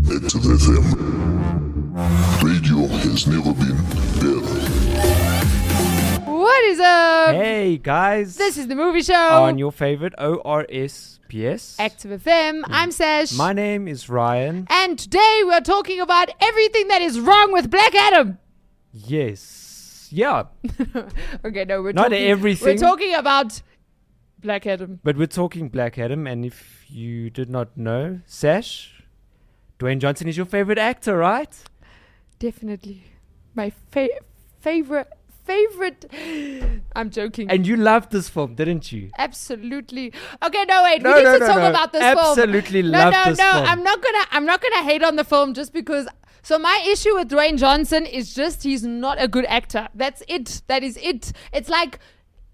Active FM. Radio has never been better. What is up? Hey guys, This is the movie show on your favorite ORSPS Active FM. I'm Sash. My name is Ryan. And today we're talking about everything that is wrong with Black Adam. Yes, yeah, Okay, no, we're not talking, everything. We're talking about Black Adam. But we're talking Black Adam, and if you did not know, Sash, Dwayne Johnson is your favorite actor, right? Definitely. My favorite. I'm joking. And you loved this film, didn't you? Absolutely. Okay, no, wait. We need to talk about this film. Absolutely loved this film. I'm not gonna hate on the film just because. So my issue with Dwayne Johnson is just he's not a good actor. That's it. That is it. It's like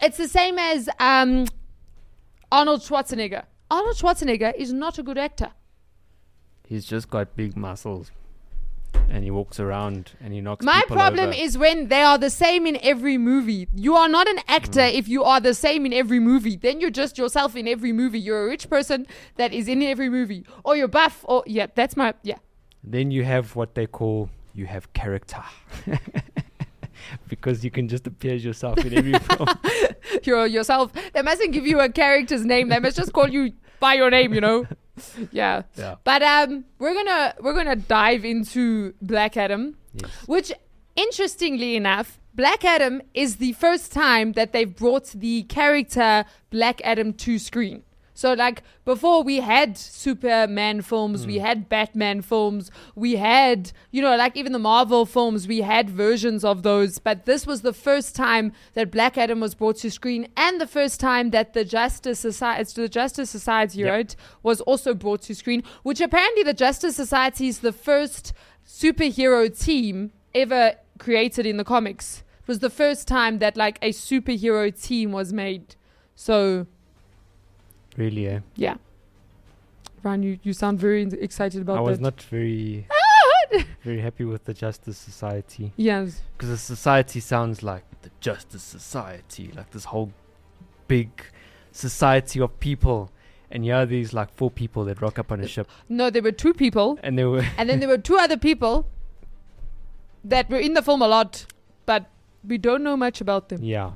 it's the same as Arnold Schwarzenegger. Arnold Schwarzenegger is not a good actor. He's just got big muscles, and he walks around and he knocks My people problem over. is when they are the same in every movie. You are not an actor if you are the same in every movie. Then you're just yourself in every movie. You're a rich person that is in every movie. Or you're buff. Or that's my. Then you have what they call, you have character. Because you can just appear as yourself in every film. You're yourself. They mustn't give you a character's name. They must just call you by your name, Yeah. But we're gonna dive into Black Adam. Yes. Which, interestingly enough, Black Adam is the first time that they've brought the character Black Adam to screen. So, like, before we had Superman films, we had Batman films, we had, like even the Marvel films, we had versions of those. But this was the first time that Black Adam was brought to screen, and the first time that the Justice Society, right, was also brought to screen, which apparently the Justice Society is the first superhero team ever created in the comics. It was the first time that, like, a superhero team was made. So... Really, eh? Yeah. Ryan, you sound very excited about that. I was not very very happy with the Justice Society. Yes. Because the society sounds like the Justice Society, like this whole big society of people. And here are these like 4 people that rock up on a ship. No, there were 2 people. And they were and then there were 2 other people that were in the film a lot, but we don't know much about them. Yeah.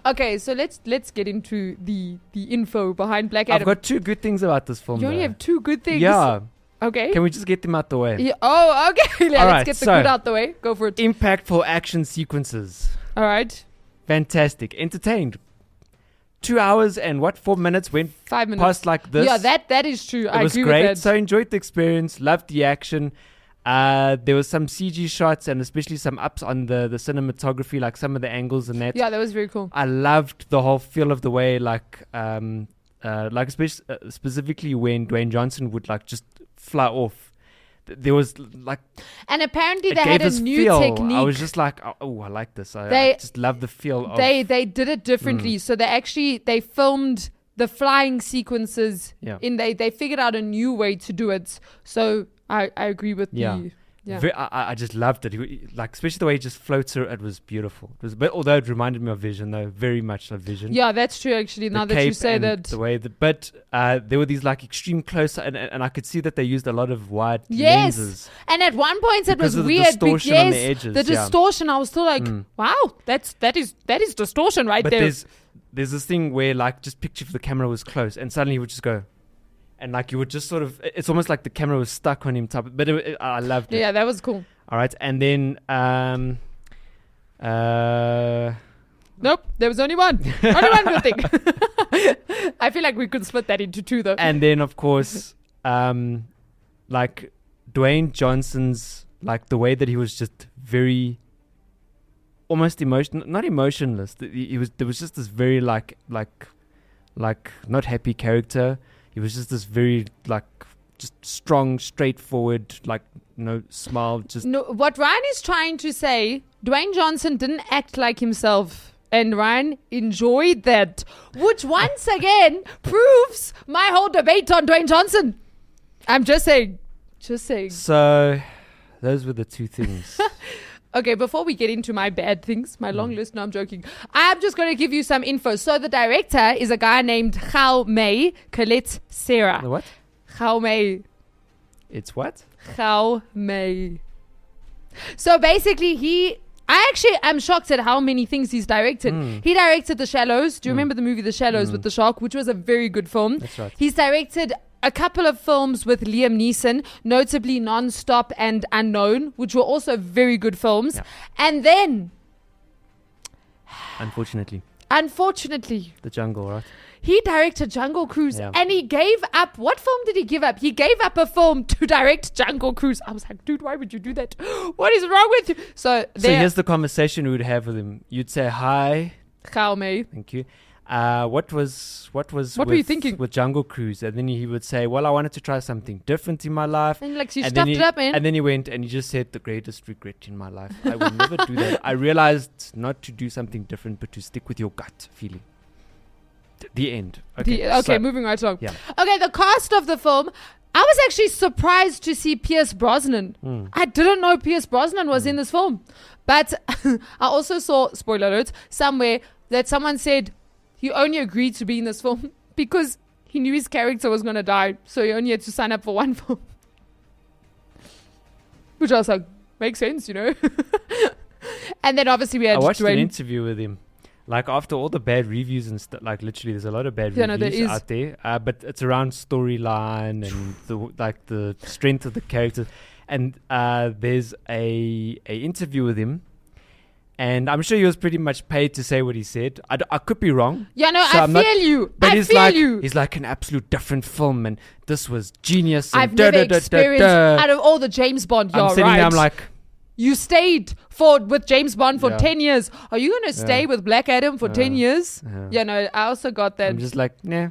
Okay, so let's get into the info behind Black Adam. I've got 2 good things about this film. You only have 2 good things? Yeah. Okay. Can we just get them out the way? Yeah. Oh, okay. Let's right, get the good out the way. Go for it. Impactful action sequences. All right. Fantastic. Entertained. 2 hours and 4 minutes went 5 minutes past like this. Yeah, that is true. I was agree great. with that. So enjoyed the experience. Loved the action. There was some CG shots and especially some ups on the cinematography, like some of the angles and that. Yeah, that was very cool. I loved the whole feel of the way, specifically when Dwayne Johnson would like just fly off. There was like, and apparently it they had gave a this new feel. technique. I was just like, oh, I like this. I just love the feel. They did it differently. So they filmed the flying sequences. Yeah. They figured out a new way to do it. So I agree with the. Yeah. I just loved it. Like, especially the way he just floats through. It was beautiful. It was, but although it reminded me of Vision, though, very much like Vision. Yeah, that's true. Actually, now that you say that, the way there were these like extreme close, and I could see that they used a lot of wide yes. lenses. And at one point it was Because of the weird. distortion on the edges, the distortion. I was still like, wow, that is distortion right there. But there's this thing where like just picture if the camera was close, and suddenly he would just go. And like you would just sort of, it's almost like the camera was stuck on him type. But I loved it. Yeah, that was cool. All right, and then nope, there was only one good thing. I feel like we could split that into 2 though. And then of course, like Dwayne Johnson's, like the way that he was just very, almost not emotionless. There was just this very like not happy character. He was just this very like just strong, straightforward, like smile. Just no. What Ryan is trying to say, Dwayne Johnson didn't act like himself, and Ryan enjoyed that, which once again proves my whole debate on Dwayne Johnson. I'm just saying. So, those were the 2 things. Okay, before we get into my bad things, my long list, no, I'm joking. I'm just going to give you some info. So the director is a guy named Jaume Colette Serra. The what? Gao Mei. It's what? Gao Mei. So basically, I actually am shocked at how many things he's directed. He directed The Shallows. Do you remember the movie The Shallows with the shark, which was a very good film? That's right. He's directed a couple of films with Liam Neeson, notably Non-Stop and Unknown, which were also very good films. Yeah. And then, Unfortunately, unfortunately, The Jungle, right? he directed Jungle Cruise, Yeah. and he gave up. What film did he give up? He gave up a film to direct Jungle Cruise. I was like, dude, why would you do that? What is wrong with you? So here's the conversation we would have with him. You'd say, hi, Gao Mei. thank you. What were you thinking? with Jungle Cruise? And then he would say, well, I wanted to try something different in my life. And like, you And stuffed then it up, man. And then he went and he just said, the greatest regret in my life. I will never do that. I realized not to do something different, but to stick with your gut feeling. The end. Okay, so- moving right along. Yeah. Okay, the cast of the film. I was actually surprised to see Pierce Brosnan. I didn't know Pierce Brosnan was in this film. But I also saw, spoiler alert, somewhere that someone said he only agreed to be in this film because he knew his character was going to die. So he only had to sign up for one film. Which I was like, makes sense, you know. And then obviously we had I watched an Dwayne. interview with him. Like after all the bad reviews and stuff, like literally there's a lot of bad Yeah, no, there reviews is. out there. But it's around storyline and the strength of the characters. And there's a interview with him. And I'm sure he was pretty much paid to say what he said. I could be wrong. Yeah, no, So I I'm not- feel you. But I he's feel like you. he's like an absolute different film, and this was genius. And I've never experienced out of all the James Bond. I'm You're sitting right. there, I'm like, You stayed with James Bond for Yeah. 10 years. Are you going to stay Yeah. with Black Adam for 10 years? Yeah. Yeah, no, I also got that. I'm just like, nah.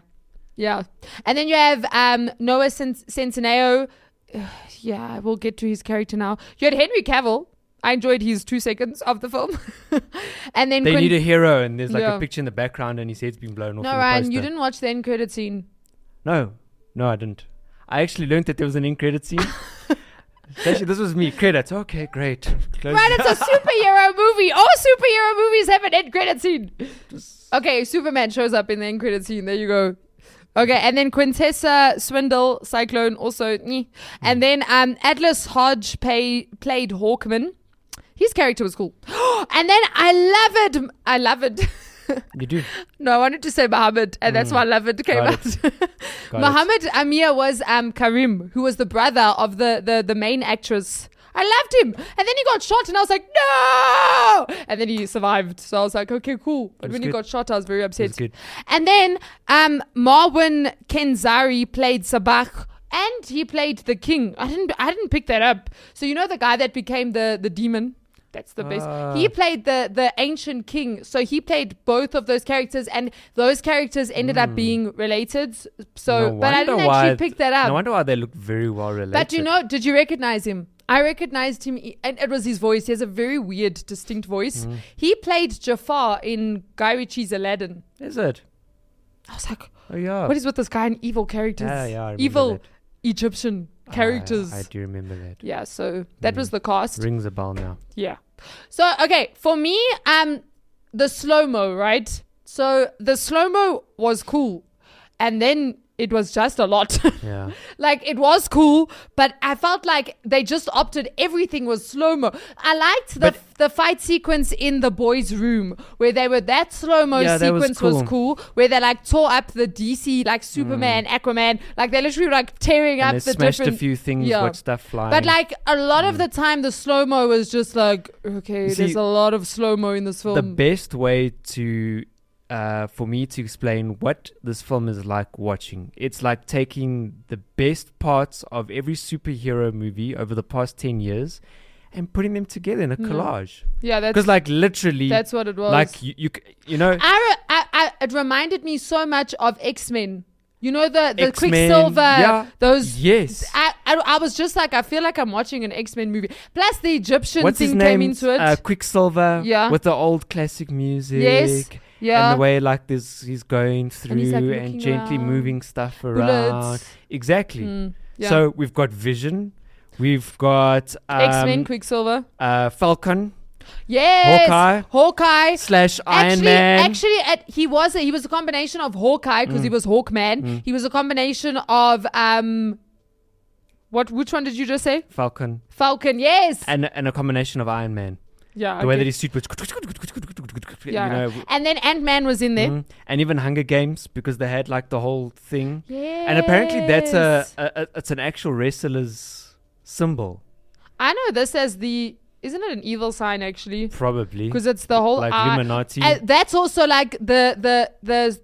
Yeah. And then you have Noah Centineo. Yeah, we'll get to his character now. You had Henry Cavill. I enjoyed his 2 seconds of the film. And then They need a hero, and there's like Yeah. a picture in the background, and his head's been blown off. No, in the Ryan, poster. you didn't watch the end credit scene. No, I didn't. I actually learned that there was an end credit scene. Actually, this was me. Credits. Okay, great. Close. Right, it's a superhero movie. All superhero movies have an end credit scene. Okay, Superman shows up in the end credit scene. There you go. Okay, and then Quintessa Swindle, Cyclone, also. And then Atlas Hodge played Hawkman. His character was cool. And then I love it. You do. No, I wanted to say Muhammad, and that's why I love it came Got out. Got Muhammad Amir was Karim, who was the brother of the main actress. I loved him. And then he got shot, and I was like, no! And then he survived. So I was like, okay, cool. But was when he good. got shot, I was very It upset. was good. And then Marwan Kenzari played Sabah, and he played the king. I didn't pick that up. So you know the guy that became the demon? That's the best. He played the ancient king. So he played both of those characters, and those characters ended up being related. So, No but I wonder didn't why actually pick that up. No wonder why they look very well related. But you know, did you recognize him? I recognized him, and it was his voice. He has a very weird, distinct voice. He played Jafar in Guy Ritchie's Aladdin. Is it? I was like, Oh yeah. what is with this guy and evil characters? Yeah, I remember evil that. Egyptian characters. I do remember that. Yeah, so that was the cast. Rings a bell now. Yeah. So okay, for me, the slow-mo, right? So the slow-mo was cool. And then it was just a lot. Yeah. Like, it was cool, but I felt like they just opted everything was slow-mo. I liked the fight sequence in the boys' room where they were, that slow-mo Yeah, that was sequence was cool. Where they like tore up the DC, like Superman, Aquaman, like they literally were like tearing And up they the smashed different. a few things, Yeah. watched stuff flying. But like a lot of the time, the slow-mo was just like, okay, You there's see, a lot of slow-mo in this film. the best way to for me to explain what this film is like watching, it's like taking the best parts of every superhero movie over the past 10 years and putting them together in a collage. Yeah, Because like literally, that's what it was. like you know, It reminded me so much of X-Men. You know, the X-Men, Quicksilver, yeah, those. yes. I was just like, I feel like I'm watching an X-Men movie. Plus the Egyptian What's his thing name? came into it. Quicksilver. Yeah. With the old classic music. Yes. Yeah. And the way like this, he's going through he's, like, and looking gently around. moving stuff around. Bullets. Exactly. Yeah. So we've got Vision. We've got X-Men, Quicksilver. Falcon. Yes. Hawkeye. / Iron Man. Actually, he was a combination of Hawkeye because he was Hawkman. He was a combination of which one did you just say? Falcon. Yes. And a combination of Iron Man. Yeah. The way that his suit was. Yeah. And then Ant-Man was in there. And even Hunger Games, because they had like the whole thing. Yes. And apparently that's it's an actual wrestler's symbol. I know this as isn't it an evil sign actually? Probably. Because it's the whole like Illuminati. that's also like the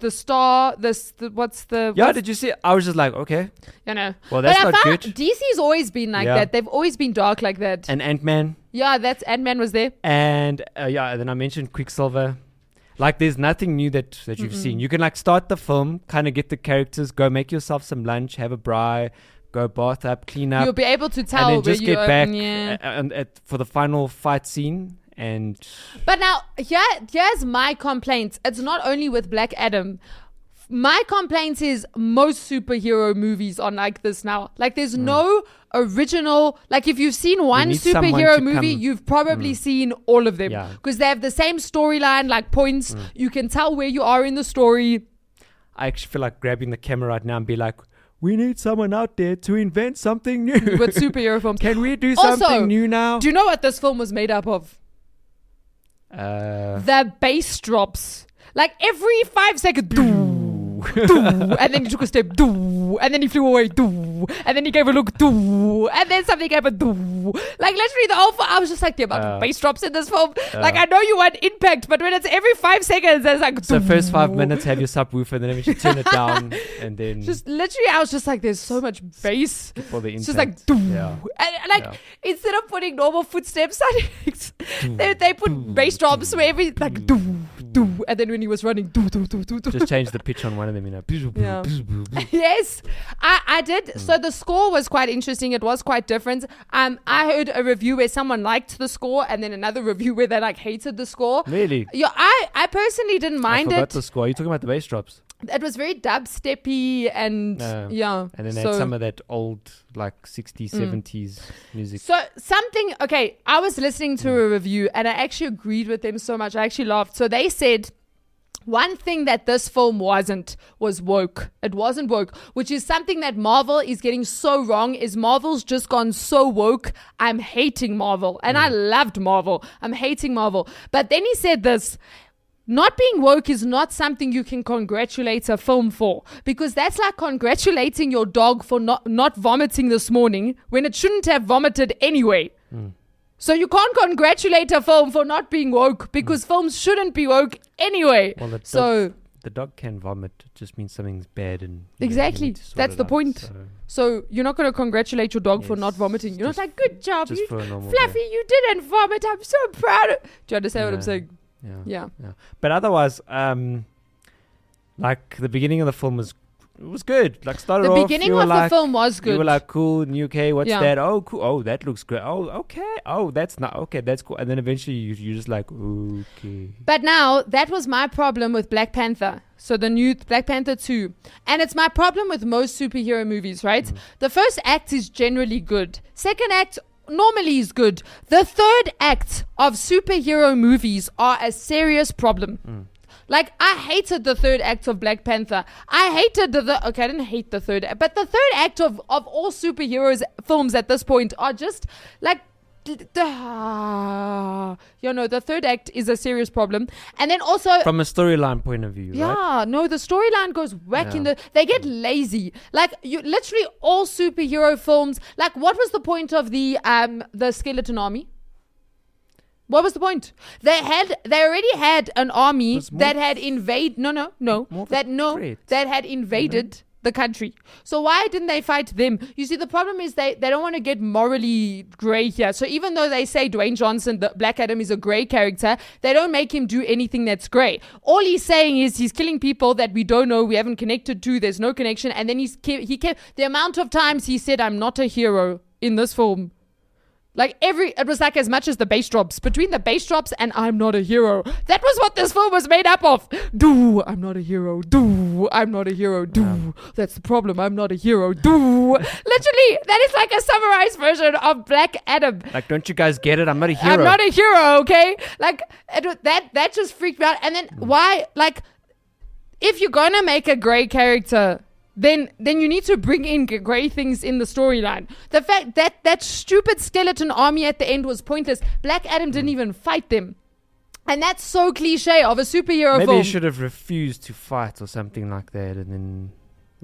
star. What's the? Yeah, did you see? I was just like, okay. You know. Well, that's but not I found good. DC's always been like that. They've always been dark like that. And Ant-Man. Yeah, that's Ant-Man was there. And then I mentioned Quicksilver. Like, there's nothing new that you've seen. You can like start the film, kind of get the characters, go make yourself some lunch, have a braai, go bath up, clean up. You'll be able to tell and then where just you get back yeah. for the final fight scene. And but now here's my complaint. It's not only with Black Adam. My complaint is most superhero movies are like this now. Like there's no original. Like if you've seen one superhero movie, you've probably seen all of them because they have the same storyline, like points. You can tell where you are in the story. I actually feel like grabbing the camera right now and be like, we need someone out there to invent something new with superhero films. Can we do something new now? Do you know what this film was made up of? The bass drops. Like every 5 seconds. And then he took a step, and then he flew away, and then he gave a look, and then something happened. Like literally the whole film, I was just like, the amount of bass drops in this film. Like I know you want impact, but when it's every 5 seconds, it's like. So first 5 minutes, have your subwoofer, then you turn it down, and then. Just literally, I was just like, there's so much bass. For the it's just like, and like instead of putting normal footsteps, they put bass drops where every like and then when he was running, just change the pitch on one of them, you know. Yeah. Yes, I did. So the score was quite interesting. It was quite different. I heard a review where someone liked the score, and then another review where they like hated the score. Really? Yeah, I personally didn't mind I forgot the score. Are you talking about the bass drops? It was very dubsteppy and yeah. And then they had some of that old like 60s, 70s music. So I was listening to a review and I actually agreed with them so much. I actually laughed. So they said one thing that this film was woke. It wasn't woke, which is something that Marvel is getting so wrong. Is Marvel's just gone so woke. I'm hating Marvel. And I loved Marvel. I'm hating Marvel. But then he said this. Not being woke is not something you can congratulate a film for, because that's like congratulating your dog for not vomiting this morning when it shouldn't have vomited anyway. So you can't congratulate a film for not being woke because films shouldn't be woke anyway. Well, the dog can vomit. It just means something's bad. And exactly. That's the point. So you're not going to congratulate your dog for not vomiting. You're not like, good job, Fluffy, you didn't vomit. I'm so proud. Do you understand what I'm saying? Yeah. But otherwise, like the beginning of the film was good. Like started off, the beginning of the film was good. You were like, cool, UK, what's that? Oh, cool. Oh, that looks great. Oh, okay. Oh, that's not okay. That's cool. And then eventually you're just like, okay. But now that was my problem with Black Panther. So the new Black Panther 2. And it's my problem with most superhero movies, right? The first act is generally good. Second act normally is good. The third act of superhero movies are a serious problem. Like, I hated the third act of Black Panther. I hated I didn't hate the third act, but the third act of all superheroes films at this point are just like, the third act is a serious problem. And then also from a storyline point of view, right? No, the storyline goes whack they get lazy. Like, you literally all superhero films, like, what was the point of the Skeleton Army? What was the point? They already had an army that had invaded that had invaded the country. So why didn't they fight them? You see, the problem is they don't want to get morally grey here. So even though they say Dwayne Johnson, the Black Adam, is a grey character, they don't make him do anything that's grey. All he's saying is he's killing people that we don't know, we haven't connected to, there's no connection. And then he kept the amount of times he said, I'm not a hero in this film. Like it was like as much as the bass drops. Between the bass drops and I'm not a hero. That was what this film was made up of. I'm not a hero. I'm not a hero. That's the problem. I'm not a hero. Literally, that is like a summarized version of Black Adam. Like, don't you guys get it? I'm not a hero. I'm not a hero, okay? Like, that just freaked me out. And then why, like, if you're gonna make a grey character, then you need to bring in grey things in the storyline. The fact that stupid skeleton army at the end was pointless. Black Adam didn't even fight them. And that's so cliche of a superhero film. Maybe he should have refused to fight or something like that, and then,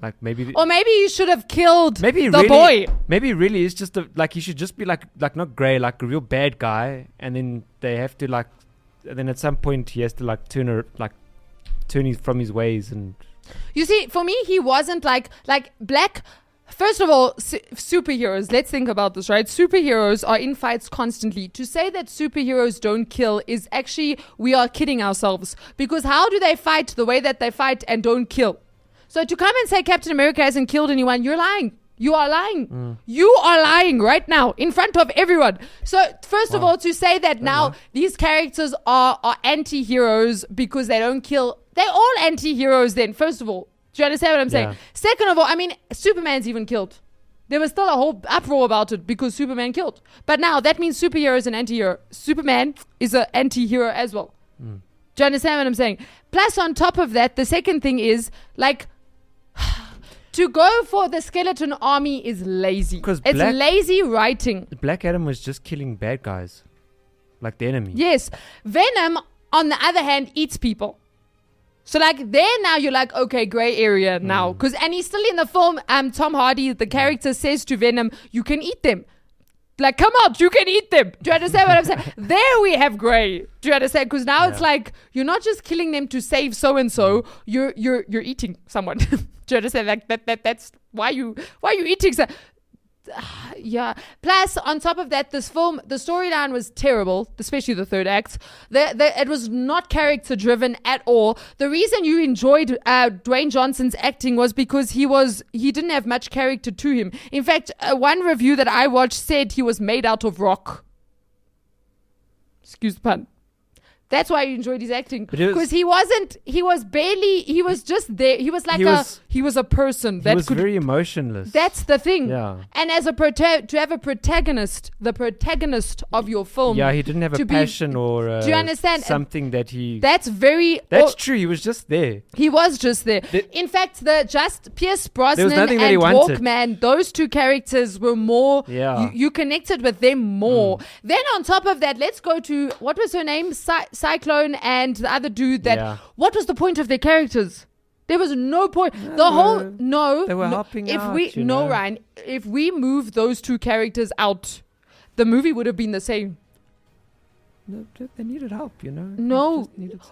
like, maybe... Or maybe you should have killed the boy. Maybe he really is just like, he should just be like not grey, like a real bad guy, and then they have to, like... And then at some point he has to, like, turn from his ways and... You see, for me, he wasn't like Black. First of all, superheroes. Let's think about this, right? Superheroes are in fights constantly. To say that superheroes don't kill is actually, we are kidding ourselves. Because how do they fight the way that they fight and don't kill? So to come and say Captain America hasn't killed anyone, you're lying. You are lying. You are lying right now in front of everyone. So first of all, to say that now these characters are anti-heroes because they don't kill, they're all anti-heroes then, first of all. Do you understand what I'm saying? Second of all, I mean, Superman's even killed. There was still a whole uproar about it because Superman killed. But now that means superhero is an anti-hero. Superman is an anti-hero as well. Do you understand what I'm saying? Plus on top of that, the second thing is like... To go for the skeleton army is lazy. It's lazy writing. Black Adam was just killing bad guys. Like the enemy. Yes. Venom, on the other hand, eats people. So like there now you're like, okay, grey area now. And he's still in the film, Tom Hardy, the character says to Venom, you can eat them. Like, come out, you can eat them. Do you understand what I'm saying? There we have grey. Do you understand? Because now it's like, you're not just killing them to save so-and-so, you're eating someone. Do you understand? Like, that's why you eating so... Yeah. Plus, on top of that, this film, the storyline was terrible, especially the third act. It was not character driven at all. The reason you enjoyed Dwayne Johnson's acting was because he didn't have much character to him. In fact, one review that I watched said he was made out of rock. Excuse the pun. That's why you enjoyed his acting. Because he was just there. He was like he was a person. He was very emotionless. That's the thing. Yeah. And as to have a protagonist, the protagonist of your film. Yeah, he didn't have a passion or do you understand? Something that he... That's true. He was just there. He was just there. In fact, Pierce Brosnan and wanted. Hawkman, those two characters were more... Yeah. You connected with them more. Then on top of that, let's go to... What was her name? Cyclone and the other dude what was the point of their characters? There was no point. They were helping out. Ryan, if we move those two characters out, the movie would have been the same. No, they needed help, No.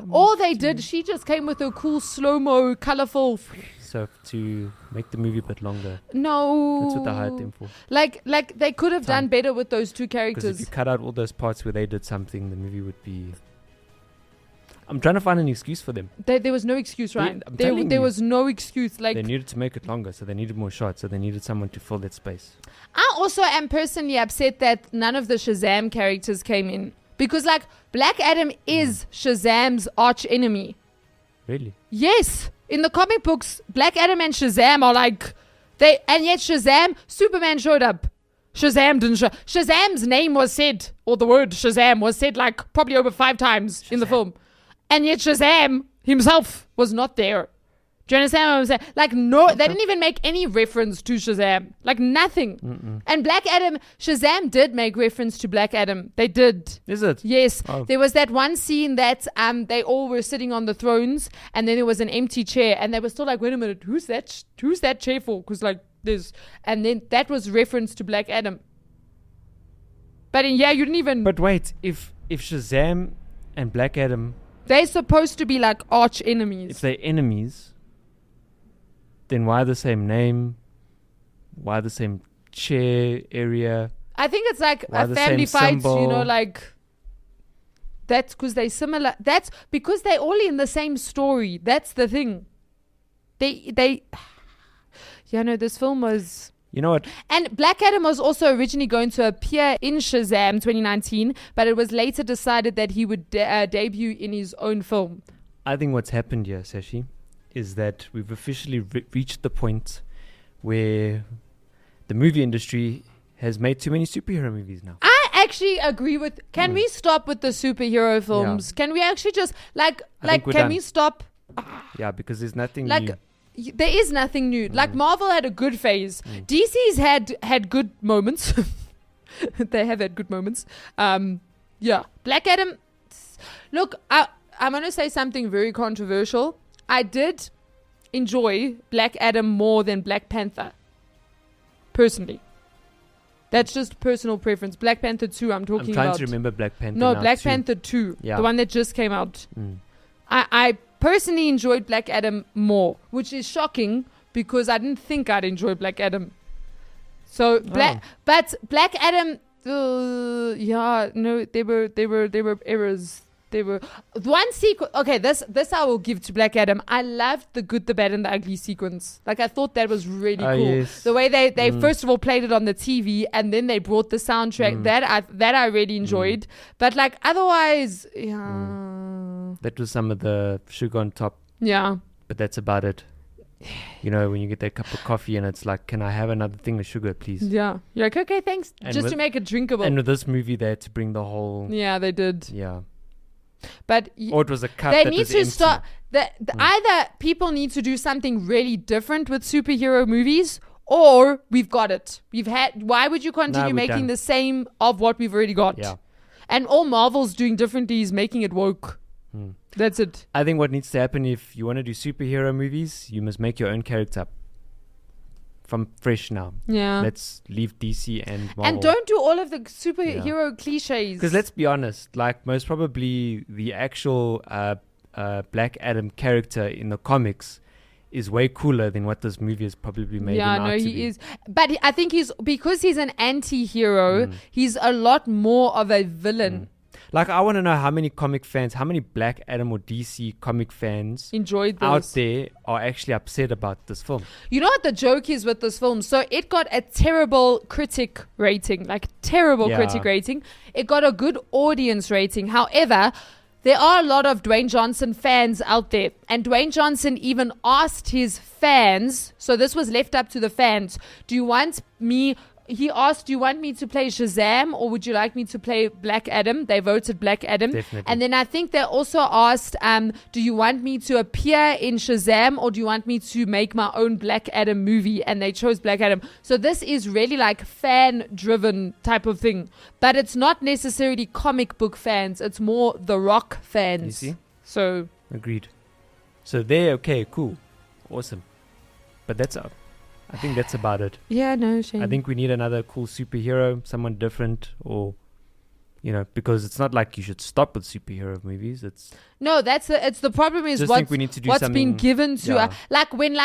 All they did, she just came with a cool slow-mo, colorful... So to make the movie a bit longer. No. That's what they hired them for. Like they could have done better with those two characters. Because if you cut out all those parts where they did something, the movie would be... I'm trying to find an excuse for them. There was no excuse, Ryan. There was no excuse. Like, they needed to make it longer, so they needed more shots, so they needed someone to fill that space. I also am personally upset that none of the Shazam characters came in. Because, like, Black Adam is Shazam's arch enemy. Really? Yes. In the comic books, Black Adam and Shazam are like... And yet Shazam, Superman showed up. Shazam didn't show... Shazam's name was said, or the word Shazam was said like probably over 5 times in the film. And yet Shazam himself was not there. Do you understand what I'm saying? Like, no, they didn't even make any reference to Shazam. Like, nothing. And Black Adam, Shazam did make reference to Black Adam. They did. Is it? Yes. Oh. There was that one scene that they all were sitting on the thrones, and then there was an empty chair, and they were still like, wait a minute, who's that chair for? Because, like, there's... And then that was reference to Black Adam. But you didn't even... But wait, if Shazam and Black Adam... They're supposed to be like arch enemies. If they're enemies, then why the same name? Why the same chair area? I think it's like a family fight, like... That's because they're similar. That's because they're all in the same story. That's the thing. This film was... You know what? And Black Adam was also originally going to appear in Shazam 2019, but it was later decided that he would debut in his own film. I think what's happened here, Sashi, is that we've officially reached the point where the movie industry has made too many superhero movies now. I actually agree with. Can we stop with the superhero films? Can we actually just can we stop? Yeah, because there's nothing like. new. There is nothing new. Like Marvel had a good phase. DC's had good moments. They have had good moments. Yeah, Black Adam. Look, I'm gonna say something very controversial. I did enjoy Black Adam more than Black Panther. Personally. That's just personal preference. Black Panther 2, I'm talking about. I'm trying to remember Black Panther. No, now Black too. Panther 2. Yeah. The one that just came out. I personally enjoyed Black Adam more, which is shocking because I didn't think I'd enjoy Black Adam. So, but Black Adam, there were errors. There were one sequence. Okay, this I will give to Black Adam. I loved the good, the bad, and the ugly sequence. Like I thought that was really cool. Yes. The way they first of all played it on the TV, and then they brought the soundtrack. That I really enjoyed. But like otherwise, that was some of the sugar on top. Yeah. But that's about it. You know, when you get that cup of coffee and it's like, can I have another thing of sugar, please? Yeah. You're like, okay, thanks. And just to make it drinkable. And with this movie, they had to bring the whole. Yeah, they did. Yeah. But or it was a cup they that need was to empty. start. Either people need to do something really different with superhero movies, or we've got it. Why would you continue making the same of what we've already got? Yeah. And all Marvel's doing differently is making it woke. That's it. I think what needs to happen if you want to do superhero movies, you must make your own character from fresh now. Yeah. Let's leave DC and Marvel. And don't do all of the superhero cliches. Because let's be honest, like most probably the actual Black Adam character in the comics is way cooler than what this movie has probably made him out to be. He is. But I think because he's an anti-hero, he's a lot more of a villain. Like, I want to know how many comic fans, how many Black Adam or DC comic fans enjoyed this out there are actually upset about this film. You know what the joke is with this film? So it got a terrible critic rating, critic rating. It got a good audience rating. However, there are a lot of Dwayne Johnson fans out there. And Dwayne Johnson even asked his fans, so this was left up to the fans, he asked, do you want me to play Shazam or would you like me to play Black Adam? They voted Black Adam. Definitely. And then I think they also asked, do you want me to appear in Shazam or do you want me to make my own Black Adam movie? And they chose Black Adam. So this is really like fan-driven type of thing. But it's not necessarily comic book fans. It's more The Rock fans. You see? So. Agreed. So they're okay, cool. Awesome. But that's up. I think that's about it. Yeah, no shame. I think we need another cool superhero, someone different, or, you know, because it's not like you should stop with superhero movies. It's the problem is what's been given to like when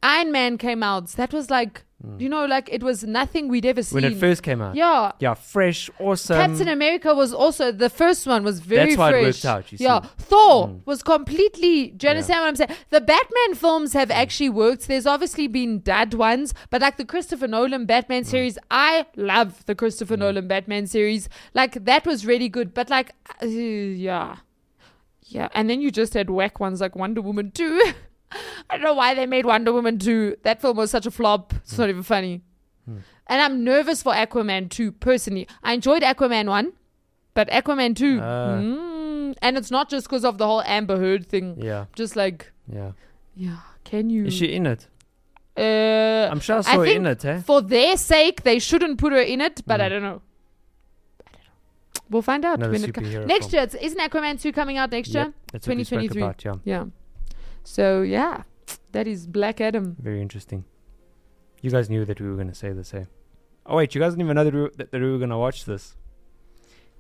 Iron Man came out, that was like, you know, like it was nothing we'd ever seen. When it first came out. Yeah. Yeah, fresh, awesome. Captain America was also, the first one was very fresh. That's why it worked out, you see. Yeah. Thor was completely, do you understand what I'm saying? The Batman films have actually worked. There's obviously been dud ones, but like the Christopher Nolan Batman series, I love the Christopher Nolan Batman series. Like that was really good, but like, yeah. And then you just had whack ones like Wonder Woman 2. I don't know why they made Wonder Woman 2. That film was such a flop. It's not even funny. And I'm nervous for Aquaman 2, personally. I enjoyed Aquaman 1, but Aquaman 2, and it's not just because of the whole Amber Heard thing. Yeah. Just like, yeah. Can you? Is she in it? I'm sure I saw her in it, eh? For their sake, they shouldn't put her in it, but I don't know. We'll find out. Next year, isn't Aquaman 2 coming out next year? That's 2023. What we spoke about, yeah. So, yeah, that is Black Adam. Very interesting. You guys knew that we were going to say this, eh? Oh, wait, you guys didn't even know that we were going to watch this.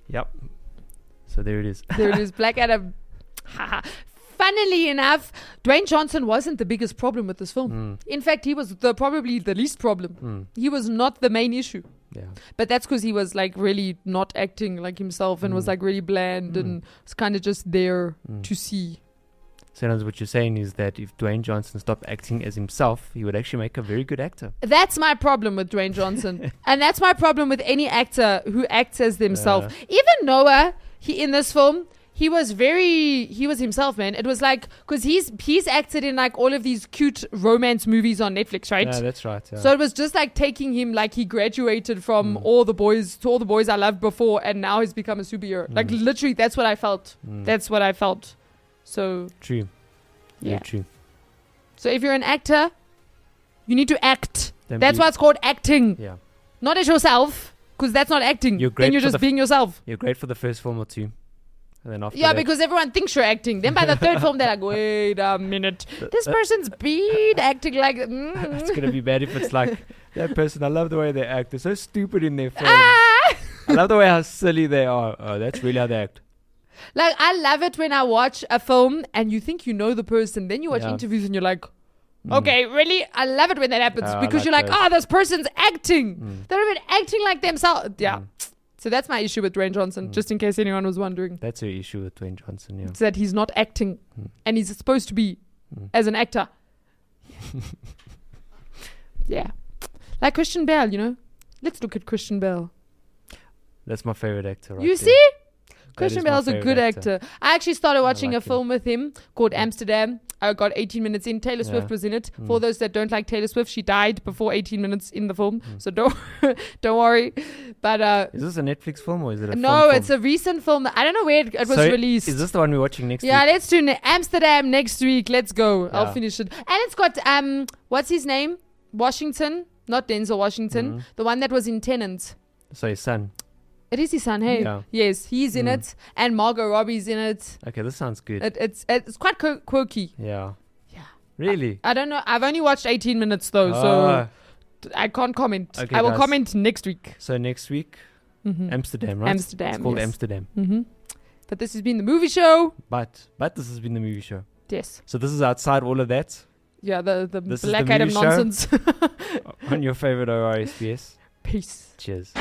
Yep. So there it is. There it is, Black Adam. Funnily enough, Dwayne Johnson wasn't the biggest problem with this film. In fact, he was probably the least problem. He was not the main issue. Yeah. But that's because he was like really not acting like himself and was like really bland and was kind of just there to see. So in other words, what you're saying is that if Dwayne Johnson stopped acting as himself, he would actually make a very good actor. That's my problem with Dwayne Johnson. And that's my problem with any actor who acts as themselves. Even Noah, in this film, he was himself, man. It was like, because he's acted in like all of these cute romance movies on Netflix, right? Yeah, that's right. Yeah. So it was just like taking him, like he graduated from all the boys I loved before, and now he's become a superhero. Like literally, that's what I felt. That's what I felt. So true. Yeah. True. So if you're an actor, you need to act. Then That's why it's called acting. Yeah. Not as yourself, because that's not acting. You're great then you're for just being yourself. You're great for the first film or two. And then after Yeah, that, because everyone thinks you're acting. Then by the third film, they're like, wait a minute. This person's been acting like... it's going to be bad if it's like, that person, I love the way they act. They're so stupid in their films. Ah! I love the way how silly they are. Oh, that's really how they act. Like, I love it when I watch a film and you think you know the person. Then you watch Yeah. interviews and you're like, okay, really? I love it when that happens. I Because like you're like, those. this person's acting. They're even acting like themselves. Yeah. So that's my issue with Dwayne Johnson, just in case anyone was wondering. That's your issue with Dwayne Johnson, yeah. It's that he's not acting. And he's supposed to be as an actor. Yeah. Like Christian Bale, you know? Let's look at Christian Bale. That's my favorite actor, right You there. see? That Christian is my Bale's a favorite good actor. I actually started watching like a him. film with him called Amsterdam. I got 18 minutes in. Taylor Swift was in it. For those that don't like Taylor Swift, she died before 18 minutes in the film. So don't worry. But Is this a Netflix film or is it a no, film it's a recent film. I don't know where it was So released. Is this the one we're watching next Yeah, week? let's do Amsterdam next week. Let's go. I'll Yeah. finish it. And it's got what's his name? Washington, not Denzel Washington. The one that was in Tenant. So his son. It is his son, hey? Yeah. Yes, he's in it, and Margot Robbie's in it. Okay, this sounds good. It's quite quirky. Yeah. Yeah. Really? I don't know. I've only watched 18 minutes though, Ah. so I can't comment. Okay, I will guys. comment next week. So next week, Amsterdam, right? Amsterdam, It's called yes. Amsterdam. But this has been the movie show. But this has been the movie show. Yes. So this is outside all of that Yeah, the This is Black the Adam movie show. nonsense. on your favorite ORSBS. Peace. Cheers.